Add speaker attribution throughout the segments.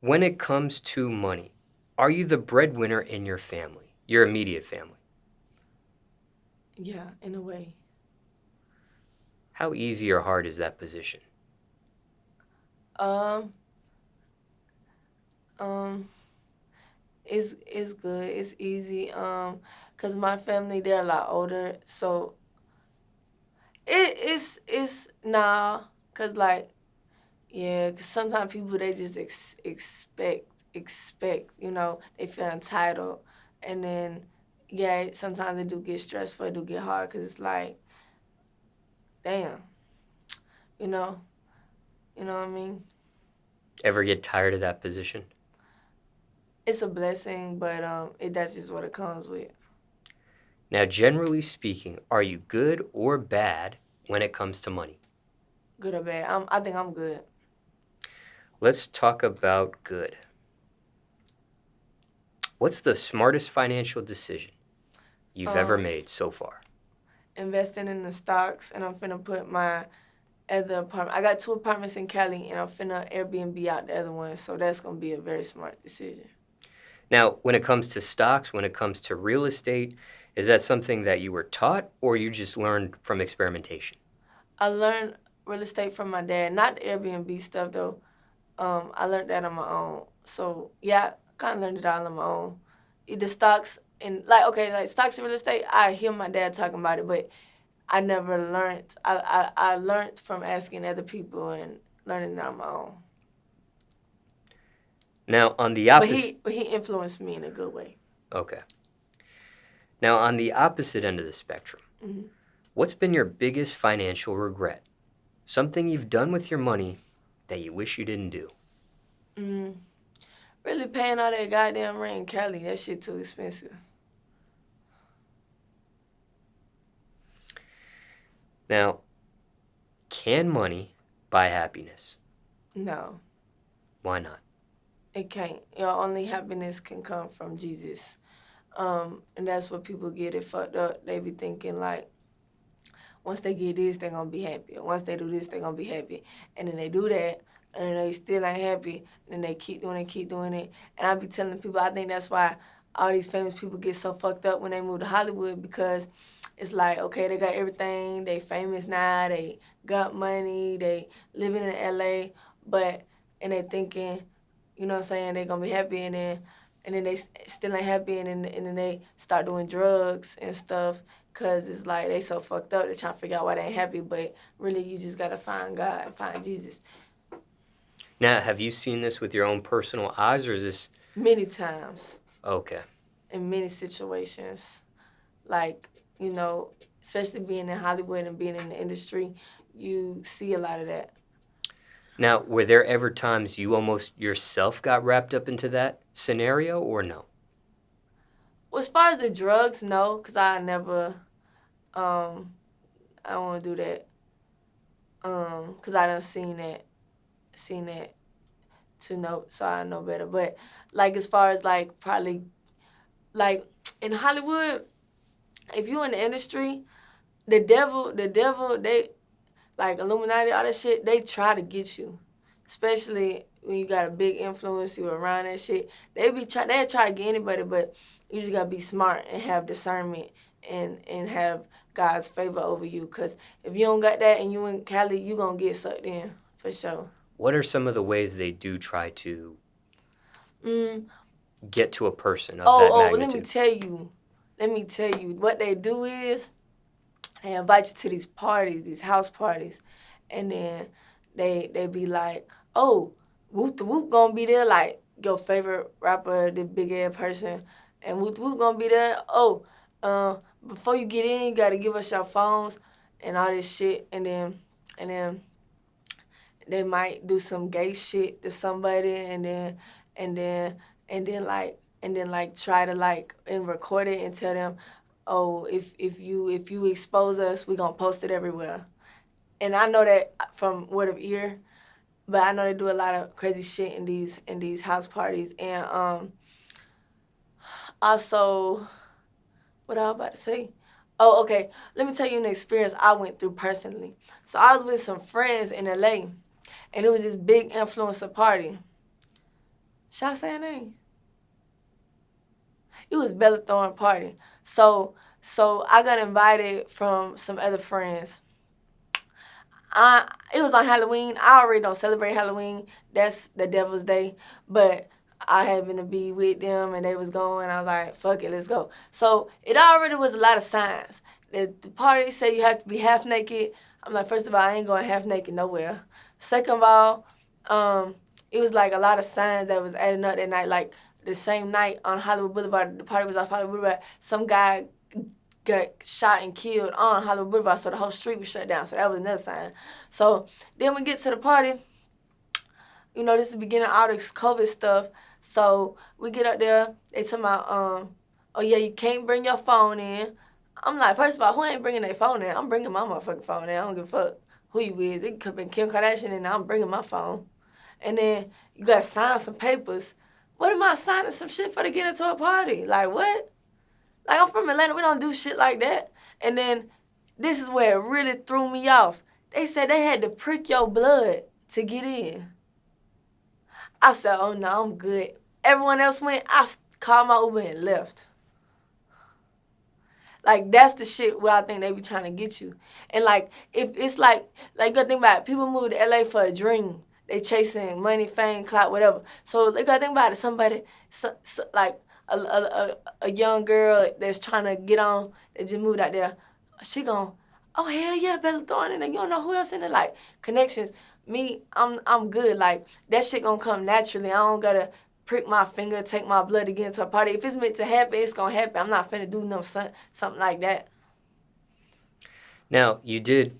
Speaker 1: When it comes to money, are you the breadwinner in your family, your immediate family?
Speaker 2: Yeah, in a way.
Speaker 1: How easy or hard is that position?
Speaker 2: Um, um, it's good. It's easy. Cause my family they're a lot older, so it's nah. Cause like yeah, cause sometimes people they just expect. They feel entitled, and then yeah, sometimes they do get stressful. It do get hard, cause it's like damn, you know, you know what I mean.
Speaker 1: Ever get tired of that position?
Speaker 2: It's a blessing, but that's just what it comes with.
Speaker 1: Now, generally speaking, are you good or bad when it comes to money?
Speaker 2: Good or bad. I think I'm good.
Speaker 1: Let's talk about good. What's the smartest financial decision you've ever
Speaker 2: Um,
Speaker 1: made so far?
Speaker 2: Investing in the stocks, and I'm finna put my other apartment. I got 2 apartments in Cali, and I'm finna Airbnb out the other one. So that's gonna be a very smart decision.
Speaker 1: Now, when it comes to stocks, when it comes to real estate, is that something that you were taught or you just learned from experimentation?
Speaker 2: I learned real estate from my dad, not the Airbnb stuff though. I learned that on my own. So yeah, I kind of learned it all on my own. The stocks and like okay, like stocks and real estate. I hear my dad talking about it, but I never learned. I learned from asking other people and learning it on my own.
Speaker 1: Now, on the
Speaker 2: But
Speaker 1: opposite,
Speaker 2: he influenced me in a good way.
Speaker 1: okay. Now, on the opposite end of the spectrum,
Speaker 2: Hmm.
Speaker 1: what's been your biggest financial regret? Something you've done with your money that you wish you didn't do.
Speaker 2: Mm. Really paying all that goddamn rent in Cali, that shit too expensive.
Speaker 1: Now, can money buy happiness?
Speaker 2: No,
Speaker 1: Why not?
Speaker 2: it can't. Your only happiness can come from Jesus. And that's what people get it fucked up. They be thinking like, once they get this, they gonna be happy. Once they do this, they gonna be happy. And then they do that, and they still ain't happy. And then they keep doing it. And I be telling people, I think that's why all these famous people get so fucked up when they move to Hollywood because it's like, okay, they got everything. They famous now. They got money. They living in LA, but and they thinking, you know what I'm saying, they gonna be happy, and then they still ain't happy, and then they start doing drugs and stuff because it's like they so fucked up. They're trying to figure out why they ain't happy, but really you just got to find God and find Jesus.
Speaker 1: Now, have you seen this with your own personal eyes or is this
Speaker 2: Many times
Speaker 1: okay?
Speaker 2: in many situations. Like, you know, especially being in Hollywood and being in the industry, you see a lot of that.
Speaker 1: Now, were there ever times you almost yourself got wrapped up into that scenario or no?
Speaker 2: Well, as far as the drugs, no, because I never, um, I don't want to do that. Because I done seen that to know, so I know better. But like as far as like probably like in Hollywood, if you in the industry, the devil, they like Illuminati, all that shit, they try to get you, especially when you got a big influence, you around that shit. They try to get anybody, but you just gotta be smart and have discernment and have God's favor over you. Cause if you don't got that and you in Cali, you gonna get sucked in for sure.
Speaker 1: What are some of the ways they do try to
Speaker 2: Mm.
Speaker 1: get to a person of that
Speaker 2: Oh, let me
Speaker 1: magnitude?
Speaker 2: tell you. Let me tell you. What they do is they invite you to these parties, these house parties, and then they be like, oh, Whoop the Whoop gonna be there, like your favorite rapper, the big ass person, and Whoop the Whoop gonna be there. Oh, before you get in, you gotta give us your phones and all this shit, and then they might do some gay shit to somebody, and then and then try to like and record it and tell them, oh, if you expose us, we gonna post it everywhere. And I know that from word of ear, but I know they do a lot of crazy shit in these house parties. And also, what I was about to say. Oh, okay. Let me tell you an experience I went through personally. So I was with some friends in LA, and it was this big influencer party. Should I say her name? It was Bella Thorne party. So I got invited from some other friends. It was on Halloween. I already don't celebrate Halloween. That's the devil's day. But I happened to be with them and they was going. I was like, fuck it, let's go. So it already was a lot of signs. The party said you have to be half naked. I'm like, first of all, I ain't going half naked nowhere. Second of all, it was like a lot of signs that was adding up that night. Like the same night on Hollywood Boulevard, the party was off Hollywood Boulevard. Some guy got shot and killed on Hollywood Boulevard, so the whole street was shut down. So that was another sign. So then we get to the party. You know, this is the beginning of all this COVID stuff. So we get up there. They talking about, oh yeah, you can't bring your phone in. I'm like, first of all, who ain't bringing their phone in? I'm bringing my motherfucking phone in. I don't give a fuck who you is. It could have been Kim Kardashian, and I'm bringing my phone. And then you gotta sign some papers. What am I signing some shit for to get into a party? Like, what? Like, I'm from Atlanta. We don't do shit like that. And then this is where it really threw me off. They said they had to prick your blood to get in. I said, oh, no, I'm good. Everyone else went. I called my Uber and left. Like, that's the shit where I think they be trying to get you. And, like, if it's like you gotta think about it. People move to L.A. for a dream. They chasing money, fame, clout, whatever. So they gotta think about it. Somebody, like, a young girl that's trying to get on, that just moved out there, she gon', oh, hell yeah, Bella Thorne in there. You don't know who else in there. Like, connections. Me, I'm good. Like, that shit gonna come naturally. I don't gotta prick my finger, take my blood to get into a party. If it's meant to happen, it's gonna happen. I'm not finna do something like that.
Speaker 1: Now, you did,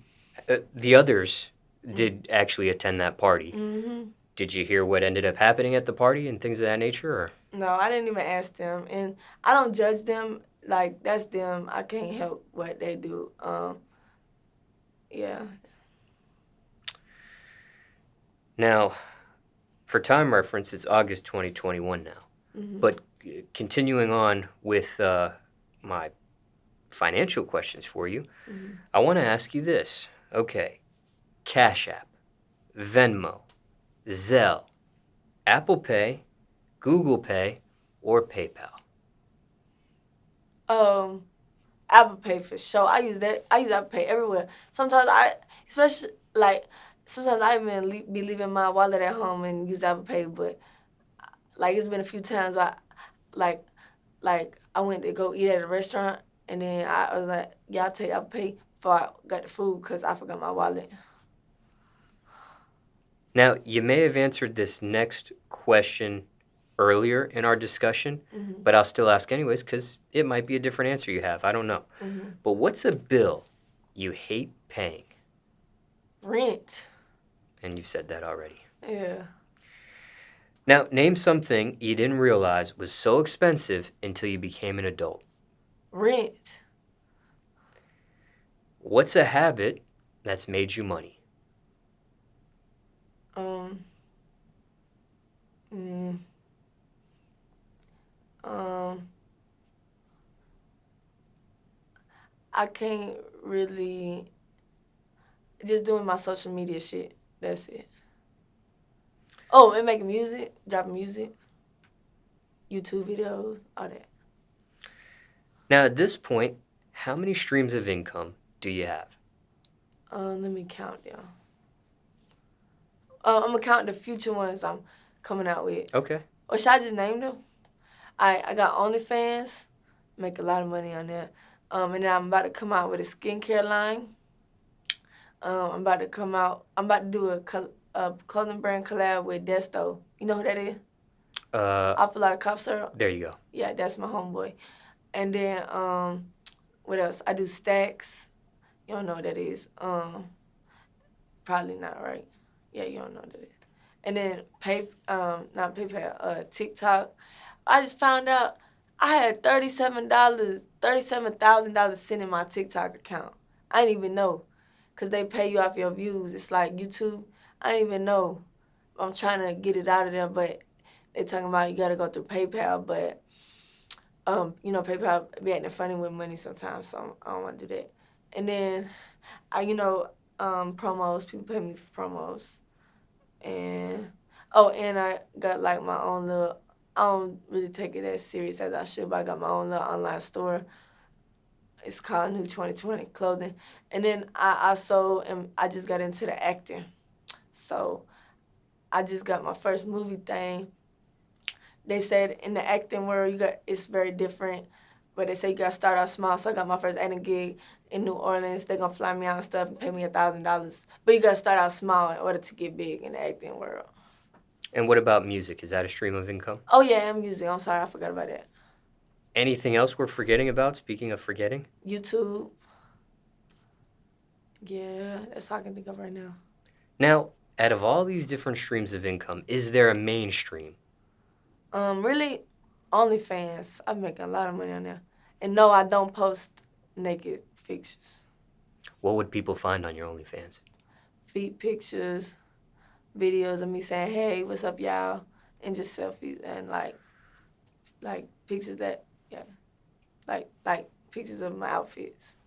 Speaker 1: the others did actually attend that party.
Speaker 2: Mm-hmm.
Speaker 1: Did you hear what ended up happening at the party and things of that nature? Or?
Speaker 2: No, I didn't even ask them. And I don't judge them. Like, that's them. I can't help what they do. Yeah.
Speaker 1: Now, for time reference, it's August 2021 now.
Speaker 2: Mm-hmm.
Speaker 1: But continuing on with my financial questions for you,
Speaker 2: Mm-hmm.
Speaker 1: I want to ask you this. Okay, Cash App, Venmo, Zelle, Apple Pay, Google Pay, or PayPal?
Speaker 2: Apple Pay for sure. I use that. I use Apple Pay everywhere. Sometimes sometimes I even be leaving my wallet at home and use Apple Pay. But like, it's been a few times where I went to go eat at a restaurant and then I was like, yeah, I'll take Apple Pay before I got the food because I forgot my wallet.
Speaker 1: Now, you may have answered this next question earlier in our discussion,
Speaker 2: Mm-hmm.
Speaker 1: but I'll still ask anyways because it might be a different answer you have. I don't know.
Speaker 2: Mm-hmm.
Speaker 1: But what's a bill you hate paying?
Speaker 2: Rent.
Speaker 1: And you've said that already.
Speaker 2: Yeah.
Speaker 1: Now, name something you didn't realize was so expensive until you became an adult.
Speaker 2: Rent.
Speaker 1: What's a habit that's made you money?
Speaker 2: I can't really, just doing my social media shit. That's it. Oh, and making music, dropping music, YouTube videos, all that.
Speaker 1: Now, at this point, how many streams of income do you have?
Speaker 2: Let me count them. I'm gonna count the future ones I'm coming out with.
Speaker 1: Okay.
Speaker 2: Or should I just name them? I got OnlyFans, make a lot of money on that. And then I'm about to come out with a skincare line. I'm about to do a clothing brand collab with Desto. You know who that is? Awful Lot of Cough Syrup.
Speaker 1: There you go.
Speaker 2: Yeah, that's my homeboy. And then, what else? I do Stacks. You don't know what that is. Probably not, right? Yeah, you don't know what that is. And then not PayPal, TikTok. I just found out I had $37,000 sitting in my TikTok account. I didn't even know, cause they pay you off your views. It's like YouTube. I didn't even know. I'm trying to get it out of there, but they talking about you gotta go through PayPal. But PayPal be acting funny with money sometimes, so I don't want to do that. And then promos. People pay me for promos, and Oh, and I got like my own little. I don't really take it as serious as I should, but I got my own little online store. It's called New 2020 Clothing. And then I also I just got into the acting. So I just got my first movie thing. They said in the acting world, it's very different. But they say you gotta start out small. So I got my first acting gig in New Orleans. They're gonna fly me out and stuff and pay me $1,000. But you gotta start out small in order to get big in the acting world.
Speaker 1: And what about music? Is that a stream of income?
Speaker 2: Oh yeah, and music. I'm sorry, I forgot about that.
Speaker 1: Anything else we're forgetting about, speaking of forgetting?
Speaker 2: YouTube. Yeah, that's all I can think of right now.
Speaker 1: Now, out of all these different streams of income, is there a mainstream?
Speaker 2: Really, OnlyFans. I'm making a lot of money on there. And no, I don't post naked pictures.
Speaker 1: What would people find on your OnlyFans?
Speaker 2: Feet pictures, videos of me saying, "Hey, what's up, y'all?" and just selfies and like pictures that, yeah, like pictures of my outfits.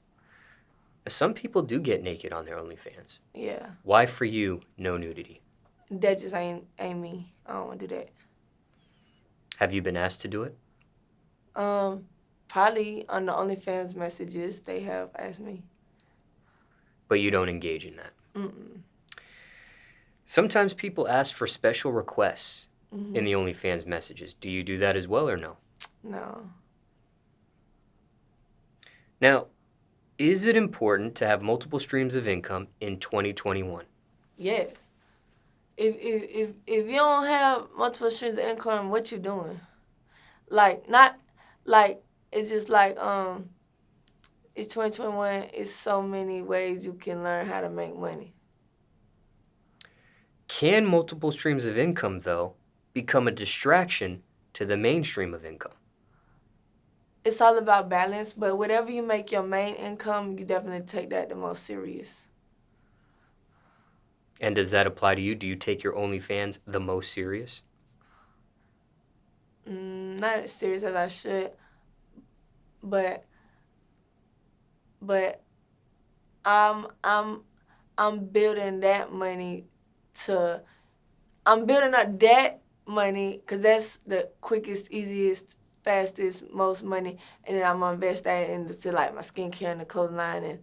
Speaker 1: Some people do get naked on their OnlyFans.
Speaker 2: Yeah.
Speaker 1: Why for you, no nudity?
Speaker 2: That just ain't me. I don't want to do that.
Speaker 1: Have you been asked to do it?
Speaker 2: Probably on the OnlyFans messages they have asked me.
Speaker 1: But you don't engage in that?
Speaker 2: Mm-mm.
Speaker 1: Sometimes people ask for special requests
Speaker 2: Mm-hmm.
Speaker 1: in the OnlyFans messages. Do you do that as well or no?
Speaker 2: No.
Speaker 1: Now, is it important to have multiple streams of income in 2021?
Speaker 2: Yes. If you don't have multiple streams of income, what you doing? Like not like it's just like it's 2021. It's so many ways you can learn how to make money.
Speaker 1: Can multiple streams of income, though, become a distraction to the mainstream of income?
Speaker 2: It's all about balance, but whatever you make your main income, you definitely take that the most serious.
Speaker 1: And does that apply to you? Do you take your OnlyFans the most serious?
Speaker 2: Not as serious as I should, but I'm building that money to. I'm building up that money because that's the quickest, easiest, fastest, most money, and then I'm gonna invest that into like my skincare and the clothing line, and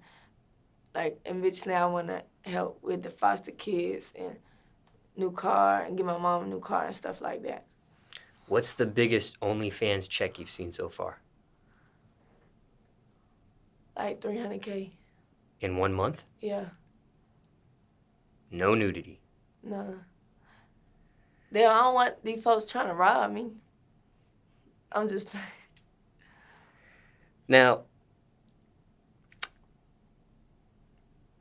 Speaker 2: like eventually I wanna help with the foster kids and new car and get my mom a new car and stuff like that.
Speaker 1: What's the biggest OnlyFans check you've seen so far?
Speaker 2: Like $300K.
Speaker 1: In 1 month?
Speaker 2: Yeah.
Speaker 1: No nudity.
Speaker 2: No. I don't want these folks trying to rob me. I'm just.
Speaker 1: Now,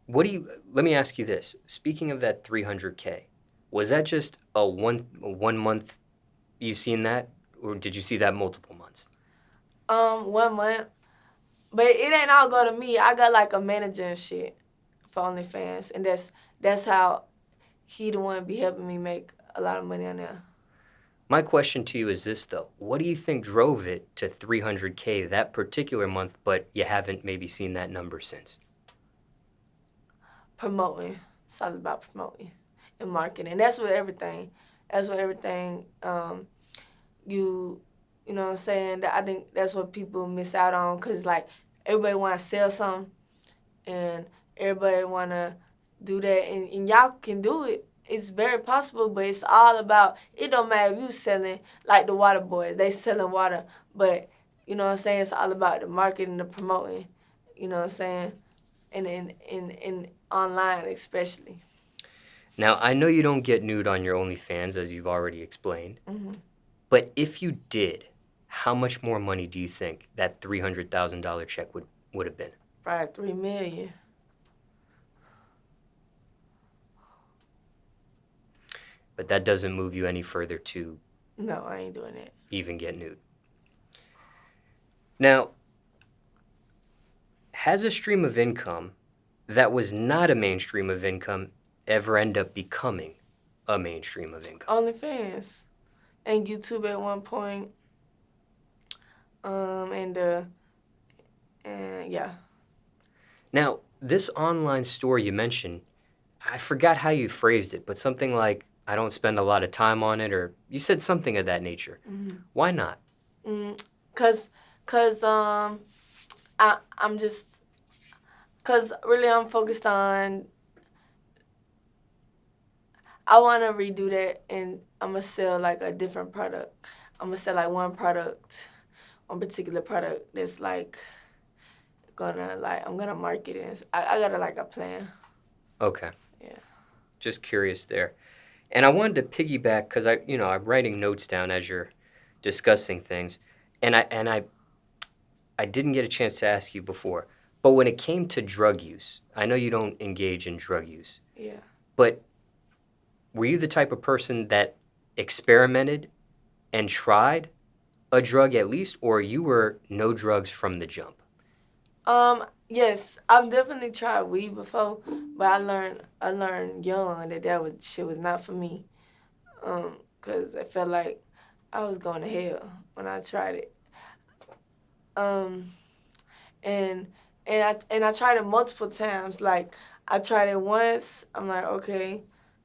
Speaker 1: let me ask you this. Speaking of that $300K, was that just a one month you seen that, or did you see that multiple months?
Speaker 2: 1 month. But it ain't all go to me. I got like a manager and shit for OnlyFans, and that's how he the one be helping me make a lot of money on there.
Speaker 1: My question to you is this, though. What do you think drove it to $300K that particular month, but you haven't maybe seen that number since?
Speaker 2: Promoting. It's all about promoting and marketing. That's what everything. You know what I'm saying? I think that's what people miss out on, because like everybody want to sell something and everybody want to do that, and y'all can do it. It's very possible, but it's all about, it don't matter if you selling like the water boys, they selling water, but you know what I'm saying? It's all about the marketing, the promoting, you know what I'm saying? And in online especially.
Speaker 1: Now, I know you don't get nude on your OnlyFans, as you've already explained,
Speaker 2: Mm-hmm.
Speaker 1: but if you did, how much more money do you think that $300,000 check would have been?
Speaker 2: Probably $3 million.
Speaker 1: But that doesn't move you any further to
Speaker 2: No, I ain't doing that.
Speaker 1: even get nude. Now, has a stream of income that was not a mainstream of income ever end up becoming a mainstream of income?
Speaker 2: OnlyFans and YouTube at one point. And yeah.
Speaker 1: Now, this online store you mentioned, I forgot how you phrased it, but something like, I don't spend a lot of time on it, or you said something of that nature. Why not?
Speaker 2: Cause I'm just, cause really I'm focused on, I want to redo that, and I'm gonna sell like a different product. I'm gonna sell like one particular product that's like I'm gonna market it. And I got like a plan.
Speaker 1: Okay.
Speaker 2: Yeah.
Speaker 1: Just curious there. And I wanted to piggyback because I'm writing notes down as you're discussing things, and I didn't get a chance to ask you before, but when it came to drug use, I know you don't engage in drug use.
Speaker 2: Yeah.
Speaker 1: But were you the type of person that experimented and tried a drug at least, or you were no drugs from the jump?
Speaker 2: Yes, I've definitely tried weed before, but I learned young that shit was not for me. 'Cause I felt like I was going to hell when I tried it. Um, and I tried it multiple times. Like I tried it once. I'm like, okay,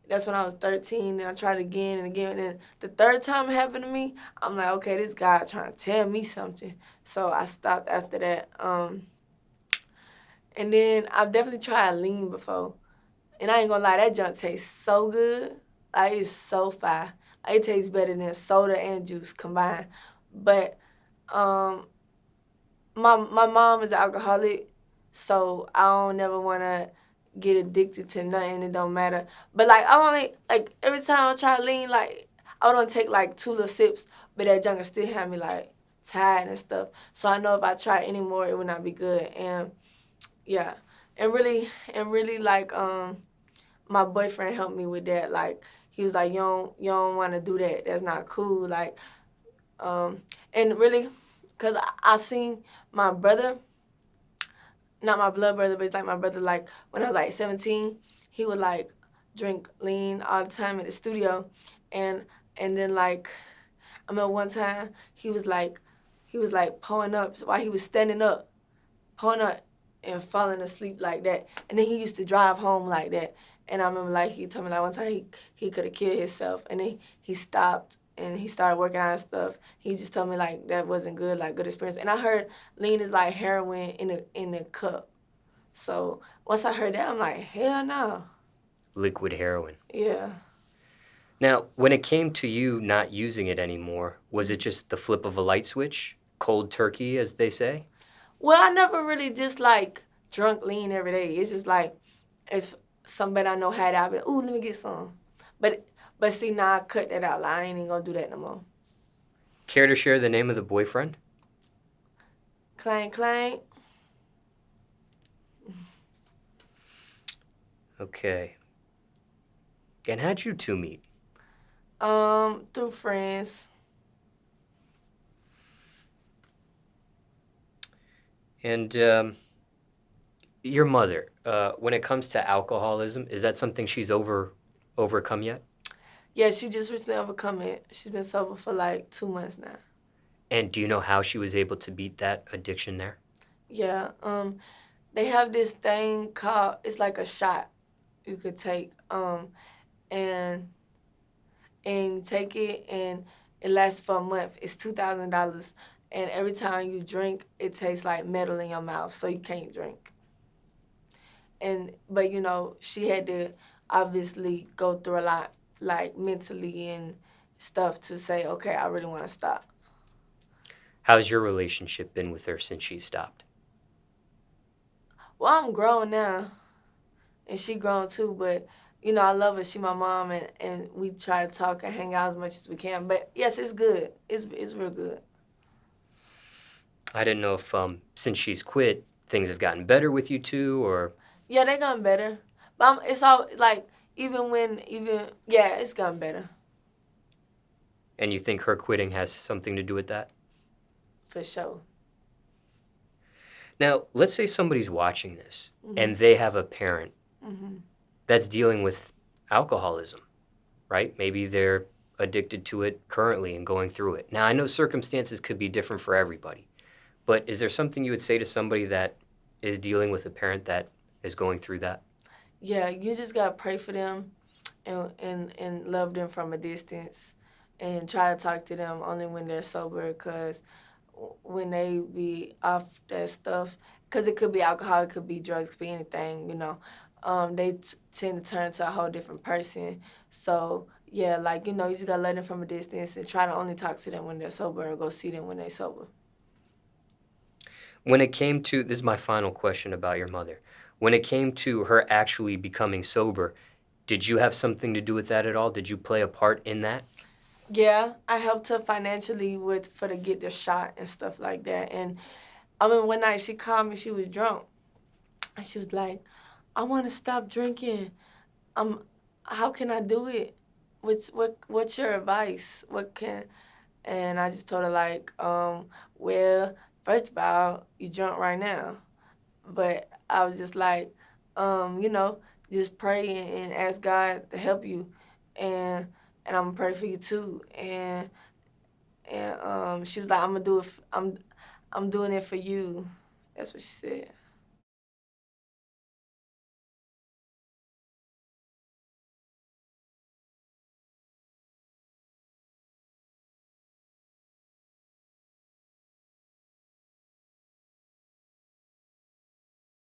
Speaker 2: that's when I was 13. Then I tried it again and again. And then the third time it happened to me, I'm like, okay, this guy trying to tell me something. So I stopped after that. And then I've definitely tried lean before. And I ain't gonna lie, that junk tastes so good. Like, it's so fire. Like, it tastes better than soda and juice combined. But um, my mom is an alcoholic, so I don't never want to get addicted to nothing. It don't matter. But, like, I only, like, every time I try lean, like, I would only take, like, 2 little sips, but that junk will still have me, like, tired and stuff. So I know if I try it anymore, it would not be good. And yeah, and really like my boyfriend helped me with that. Like he was like, you don't want to do that. That's not cool. Like and really, cause I seen my brother, not my blood brother, but it's like my brother. Like when I was like 17, he would like drink lean all the time in the studio, and then like I remember one time he was like pulling up while he was standing up, pulling up and falling asleep like that. And then he used to drive home like that. And I remember like he told me like one time he could have killed himself. And then he stopped and he started working out and stuff. He just told me like that wasn't good, like good experience. And I heard lean is like heroin in the cup. So once I heard that, I'm like, hell no.
Speaker 1: Liquid heroin.
Speaker 2: Yeah.
Speaker 1: Now, when it came to you not using it anymore, was it just the flip of a light switch? Cold turkey, as they say?
Speaker 2: Well, I never really just like drunk lean every day. It's just like if somebody I know had it, I'd be like, ooh, let me get some. But see, now I cut that out. Like, I ain't even gonna do that no more.
Speaker 1: Care to share the name of the boyfriend?
Speaker 2: Clank, clank.
Speaker 1: Okay. And how'd you two meet?
Speaker 2: Through friends.
Speaker 1: And your mother, when it comes to alcoholism, is that something she's overcome yet?
Speaker 2: Yeah, she just recently overcome it. She's been sober for like 2 months now.
Speaker 1: And do you know how she was able to beat that addiction there?
Speaker 2: Yeah, they have this thing called, it's like a shot you could take, and you take it and it lasts for a month. It's $2,000, and every time you drink, it tastes like metal in your mouth, so you can't drink. But you know, she had to obviously go through a lot, like mentally and stuff, to say, okay, I really want to stop.
Speaker 1: How's your relationship been with her since she stopped?
Speaker 2: Well, I'm grown now, and she grown too, but you know, I love her. She my mom, and we try to talk and hang out as much as we can. But yes, it's good. It's real good.
Speaker 1: I didn't know if since she's quit, things have gotten better with you two, or
Speaker 2: Yeah, they gotten better. But it's all like yeah, it's gotten better
Speaker 1: and you think her quitting has something to do with that?
Speaker 2: for sure.
Speaker 1: Now, let's say somebody's watching this and they have a parent that's dealing with alcoholism, right? Maybe they're addicted to it currently and going through it. Now, I know circumstances could be different for everybody, but is there something you would say to somebody that is dealing with a parent that is going through that?
Speaker 2: Yeah, you just gotta pray for them, and love them from a distance and try to talk to them only when they're sober, because when they be off that stuff, because it could be alcohol, it could be drugs, it could be anything, you know, they tend to turn to a whole different person. So, yeah, like, you know, you just got to let them from a distance and try to only talk to them when they're sober or go see them when they're sober.
Speaker 1: When it came to, this is my final question about your mother. When it came to her actually becoming sober, did you have something to do with that at all? Did you play a part in that?
Speaker 2: Yeah, I helped her financially for to get the shot and stuff like that. And I mean, one night she called me, she was drunk, and she was like, "I want to stop drinking. How can I do it? What's your advice? What can?" And I just told her like, well, first of all, you drunk right now, but I was just like, you know, just pray and ask God to help you, and I'm gonna pray for you too. And she was like, I'm gonna do it. I'm doing it for you. That's what she said.